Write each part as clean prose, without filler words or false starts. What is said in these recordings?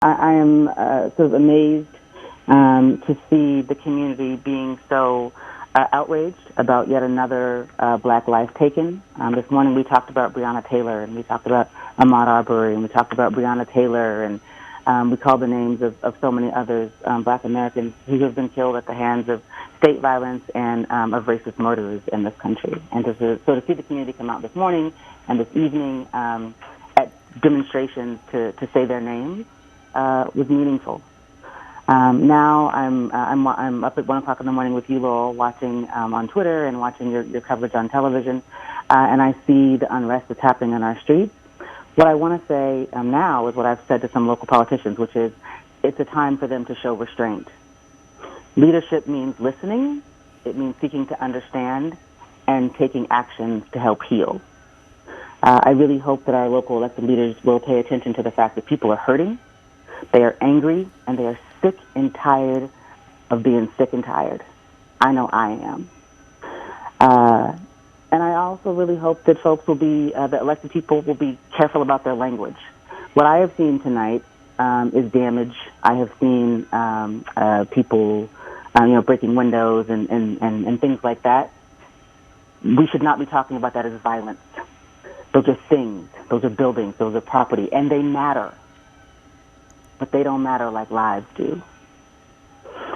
I am sort of amazed to see the community being so outraged about yet another black life taken. This morning we talked about Breonna Taylor, and we talked about Ahmaud Arbery, and we talked about Breonna Taylor, and we called the names of so many others, black Americans who have been killed at the hands of state violence and of racist murderers in this country. And to see the community come out this morning and this evening at demonstrations to say their names was meaningful. Now I'm up at 1 o'clock in the morning with you, Lowell, watching on Twitter and watching your coverage on television, and I see the unrest that's happening on our streets. What I want to say now is what I've said to some local politicians, which is it's a time for them to show restraint. Leadership means listening. It means seeking to understand and taking actions to help heal. I really hope that our local elected leaders will pay attention to the fact that people are hurting, they are angry, and they are sick and tired of being sick and tired. I know I am. And I also really hope that folks will be, the elected people will be careful about their language. What I have seen tonight is damage. I have seen people, breaking windows and things like that. We should not be talking about that as violence. Those are things. Those are buildings. Those are property. And they matter. But they don't matter like lives do.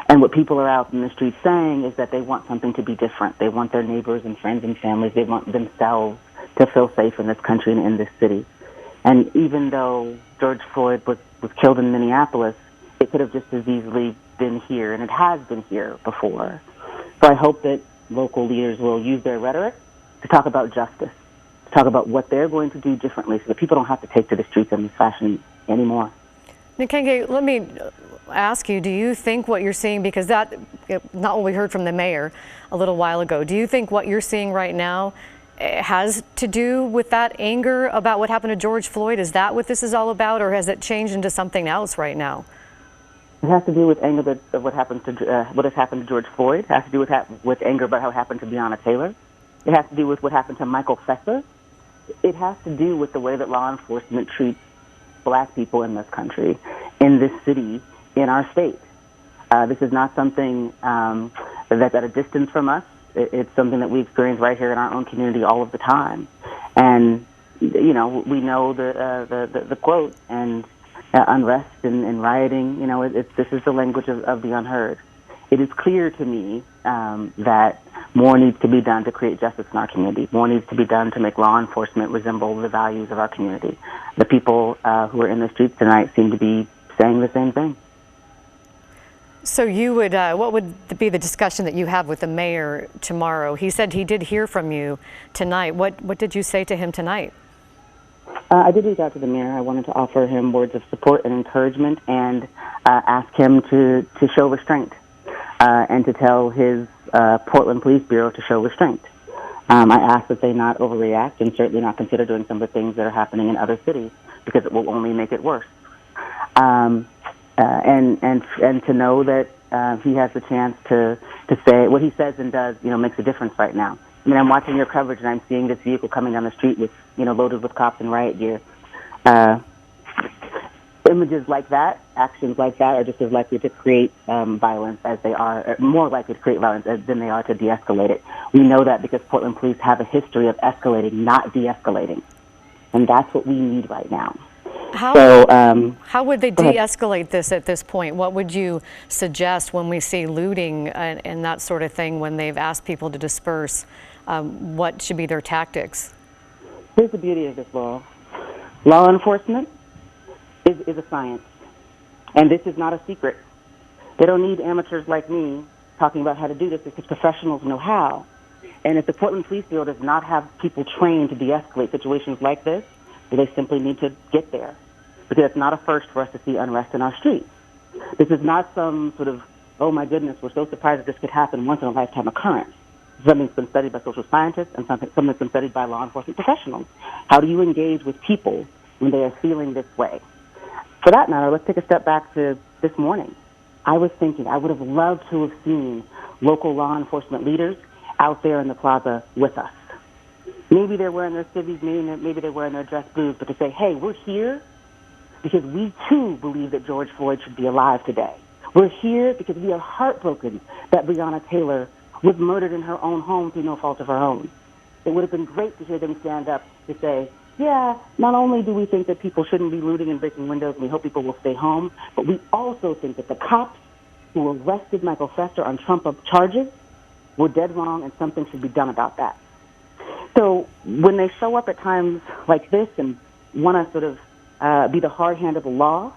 And what people are out in the streets saying is that they want something to be different. They want their neighbors and friends and families. They want themselves to feel safe in this country and in this city. And even though George Floyd was killed in Minneapolis, it could have just as easily been here, and it has been here before. So I hope that local leaders will use their rhetoric to talk about justice, to talk about what they're going to do differently so that people don't have to take to the streets in this fashion anymore. Nkenge, let me ask you, do you think what you're seeing, because that, not what we heard from the mayor a little while ago, do you think what you're seeing right now has to do with that anger about what happened to George Floyd? Is that what this is all about, or has it changed into something else right now? It has to do with anger of what happened to what has happened to George Floyd. It has to do with anger about how it happened to Breonna Taylor. It has to do with what happened to Michael Fesser. It has to do with the way that law enforcement treats black people in this country, in this city, in our state. This is not something that's at a distance from us. It's something that we experience right here in our own community all of the time. And, we know the quote, and unrest and rioting, this is the language of the unheard. It is clear to me that more needs to be done to create justice in our community. More needs to be done to make law enforcement resemble the values of our community. The people who are in the streets tonight seem to be saying the same thing. So you would, what would be the discussion that you have with the mayor tomorrow? He said he did hear from you tonight. What did you say to him tonight? I did reach out to the mayor. I wanted to offer him words of support and encouragement and ask him to show restraint and to tell his Portland Police Bureau to show restraint. I asked that they not overreact and certainly not consider doing some of the things that are happening in other cities because it will only make it worse. And to know that he has the chance to say what he says and does, makes a difference right now. I mean, I'm watching your coverage and I'm seeing this vehicle coming down the street with, loaded with cops and riot gear. Images like that, actions like that, are just as likely to create violence as they are, more likely to create violence than they are to de-escalate it. We know that because Portland police have a history of escalating, not de-escalating, and that's what we need right now. How would they de-escalate this at this point? What would you suggest when we see looting and that sort of thing when they've asked people to disperse? What should be their tactics? Here's the beauty of this law. Law enforcement is a science, and this is not a secret. They don't need amateurs like me talking about how to do this because professionals know how. And if the Portland Police Bureau does not have people trained to de-escalate situations like this, they simply need to get there, because it's not a first for us to see unrest in our streets. This is not some sort of, oh my goodness, we're so surprised that this could happen once in a lifetime occurrence. Something that's been studied by social scientists and something that's been studied by law enforcement professionals. How do you engage with people when they are feeling this way? For that matter, let's take a step back to this morning. I was thinking I would have loved to have seen local law enforcement leaders out there in the plaza with us. Maybe they're wearing their civvies, maybe they're wearing their dress blues, but to say, hey, we're here because we too believe that George Floyd should be alive today. We're here because we are heartbroken that Breonna Taylor was murdered in her own home through no fault of her own. It would have been great to hear them stand up to say, yeah, not only do we think that people shouldn't be looting and breaking windows and we hope people will stay home, but we also think that the cops who arrested Michael Fester on Trump charges were dead wrong and something should be done about that. So when they show up at times like this and want to sort of be the hard hand of the law,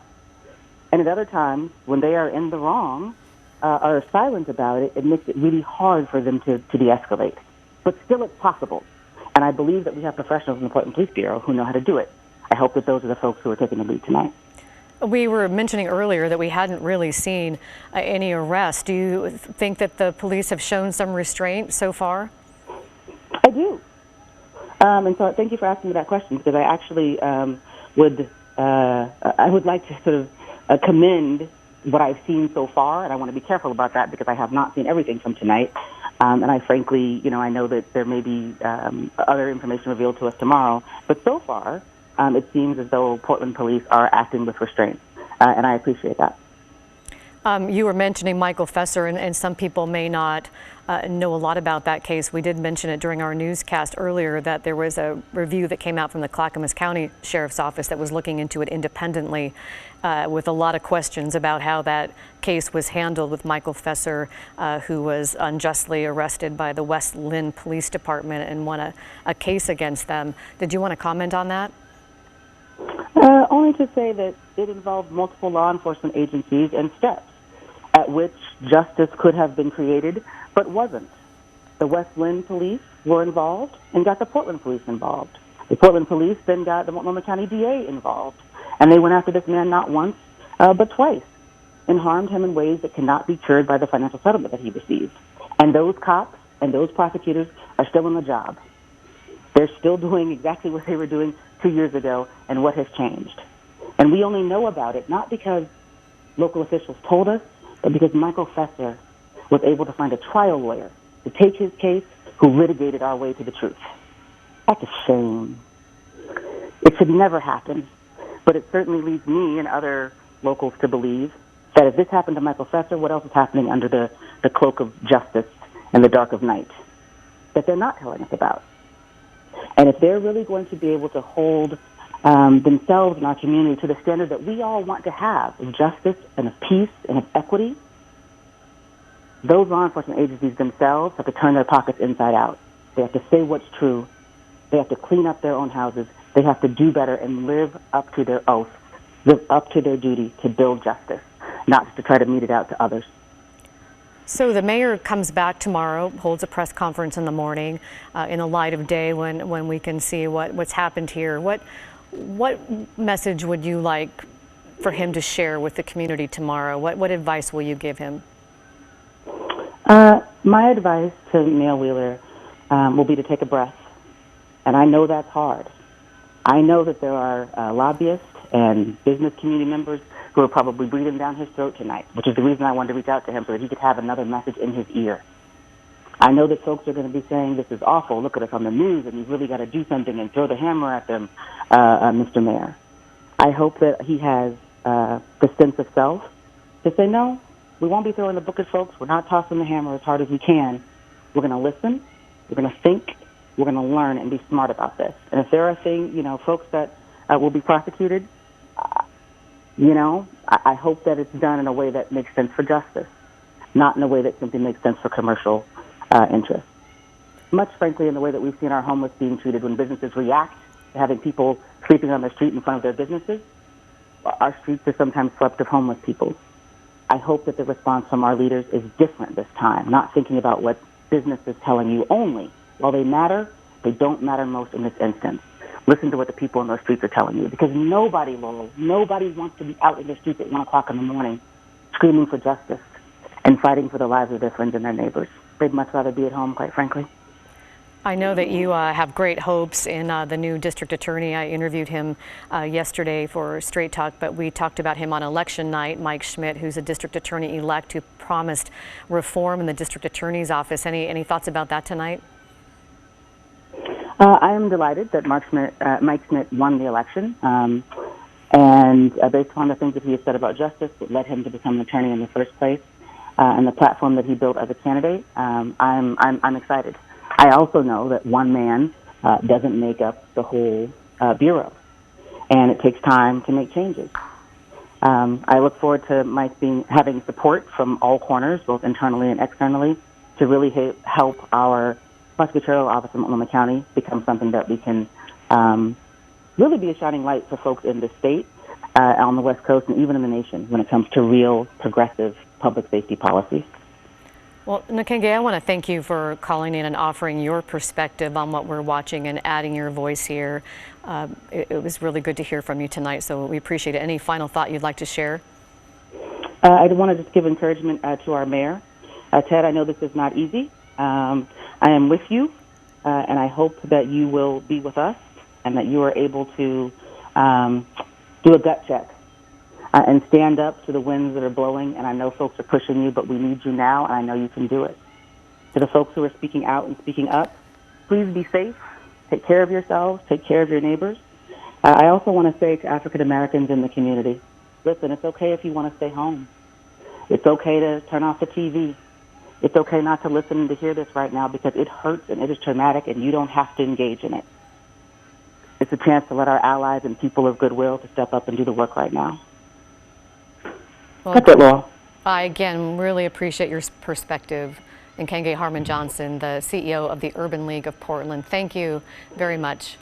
and at other times when they are in the wrong, are silent about it, it makes it really hard for them to de-escalate. But still it's possible. And I believe that we have professionals in the Portland Police Bureau who know how to do it. I hope that those are the folks who are taking the lead tonight. We were mentioning earlier that we hadn't really seen any arrests. Do you think that the police have shown some restraint so far? I do. And so thank you for asking me that question, because I actually would like to sort of commend what I've seen so far, and I want to be careful about that because I have not seen everything from tonight. And I frankly, I know that there may be other information revealed to us tomorrow, but so far, it seems as though Portland police are acting with restraint, and I appreciate that. You were mentioning Michael Fester, and some people may not know a lot about that case. We did mention it during our newscast earlier that there was a review that came out from the Clackamas County Sheriff's Office that was looking into it independently with a lot of questions about how that case was handled with Michael Fester, who was unjustly arrested by the West Lynn Police Department and won a case against them. Did you want to comment on that? Only to say that it involved multiple law enforcement agencies and steps at which justice could have been created, but wasn't. The West Lynn police were involved and got the Portland police involved. The Portland police then got the Multnomah County DA involved, and they went after this man not once, but twice, and harmed him in ways that cannot be cured by the financial settlement that he received. And those cops and those prosecutors are still on the job. They're still doing exactly what they were doing 2 years ago, and what has changed. And we only know about it not because local officials told us, but because Michael Fester was able to find a trial lawyer to take his case who litigated our way to the truth. That's a shame. It should never happen, but it certainly leads me and other locals to believe that if this happened to Michael Fester, what else is happening under the cloak of justice and the dark of night that they're not telling us about? And if they're really going to be able to hold themselves and our community to the standard that we all want to have of justice and of peace and of equity, those law enforcement agencies themselves have to turn their pockets inside out. They have to say what's true. They have to clean up their own houses. They have to do better and live up to their oath, live up to their duty to build justice, not just to try to mete it out to others. So the mayor comes back tomorrow, holds a press conference in the morning in the light of day when we can see what's happened here. What message would you like for him to share with the community tomorrow? What advice will you give him? My advice to Mayor Wheeler will be to take a breath. And I know that's hard. I know that there are lobbyists and business community members who are probably breathing down his throat tonight, which is the reason I wanted to reach out to him so that he could have another message in his ear. I know that folks are going to be saying, this is awful, look at us on the news, and you've really got to do something and throw the hammer at them, Mr. Mayor. I hope that he has the sense of self to say, no, we won't be throwing the book at folks. We're not tossing the hammer as hard as we can. We're going to listen. We're going to think. We're going to learn and be smart about this. And if there are things, folks that will be prosecuted, I hope that it's done in a way that makes sense for justice, not in a way that simply makes sense for commercial interest. Much frankly, in the way that we've seen our homeless being treated when businesses react to having people sleeping on the street in front of their businesses, our streets are sometimes swept of homeless people. I hope that the response from our leaders is different this time, not thinking about what business is telling you only. While they matter, they don't matter most in this instance. Listen to what the people in those streets are telling you, because nobody wants to be out in the streets at 1 o'clock in the morning screaming for justice and fighting for the lives of their friends and their neighbors. They'd much rather be at home, quite frankly. I know that you have great hopes in the new district attorney. I interviewed him yesterday for Straight Talk, but we talked about him on election night, Mike Schmidt, who's a district attorney-elect who promised reform in the district attorney's office. Any thoughts about that tonight? I am delighted that Mike Schmidt won the election. And based on the things that he has said about justice, that led him to become an attorney in the first place, and the platform that he built as a candidate, I'm excited. I also know that one man doesn't make up the whole bureau, and it takes time to make changes. I look forward to Mike having support from all corners, both internally and externally, to really help our prosecutorial office in Multnomah County become something that we can really be a shining light for folks in the state, on the West Coast, and even in the nation when it comes to real progressive public safety policies. Well, Nkenge, I want to thank you for calling in and offering your perspective on what we're watching and adding your voice here. It was really good to hear from you tonight, so we appreciate it. Any final thought you'd like to share? I want to just give encouragement to our mayor. Ted, I know this is not easy. I am with you, and I hope that you will be with us and that you are able to do a gut check and stand up to the winds that are blowing. And I know folks are pushing you, but we need you now, and I know you can do it. To the folks who are speaking out and speaking up, please be safe. Take care of yourselves. Take care of your neighbors. I also want to say to African Americans in the community, listen, it's okay if you want to stay home. It's okay to turn off the TV. It's okay not to listen and to hear this right now because it hurts and it is traumatic, and you don't have to engage in it. It's a chance to let our allies and people of goodwill to step up and do the work right now. Well, that's it, Laurel. I, again, really appreciate your perspective. Nkenge Harmon-Johnson, the CEO of the Urban League of Portland, thank you very much.